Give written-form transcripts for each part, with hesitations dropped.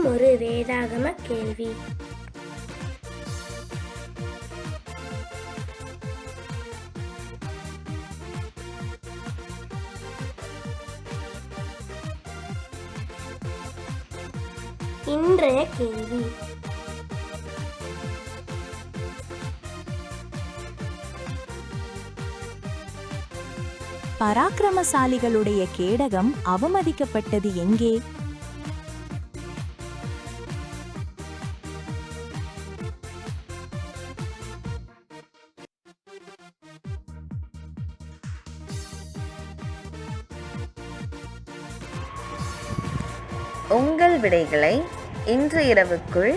இன்னும் ஒரு வேதாகம கேள்வி. இன்றைய கேள்வி. பராக்கிரமசாலிகளுடைய கேடகம் அவமதிக்கப்பட்டது எங்கே? உங்கள் விடைகளை இன்று இரவுக்குள்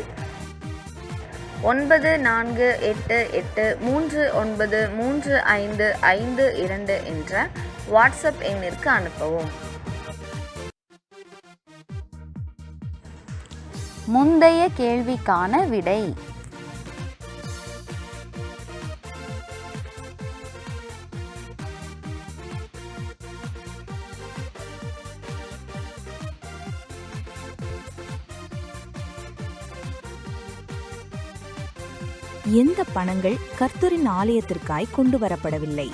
9488393552 என்ற வாட்ஸ்அப் எண்ணிற்கு அனுப்பவும். முந்தைய கேள்விக்கான விடை. எந்த பணங்கள் கர்த்தரின் ஆலயத்திற்காய் கொண்டு வரப்படவில்லை?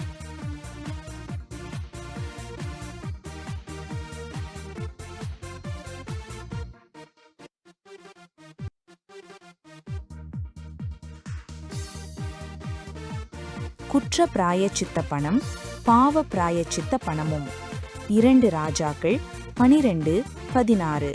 குற்ற பிராயச்சித்த பணம், பாவ பிராயச்சித்த பணமும். 2 ராஜாக்கள் 12:16.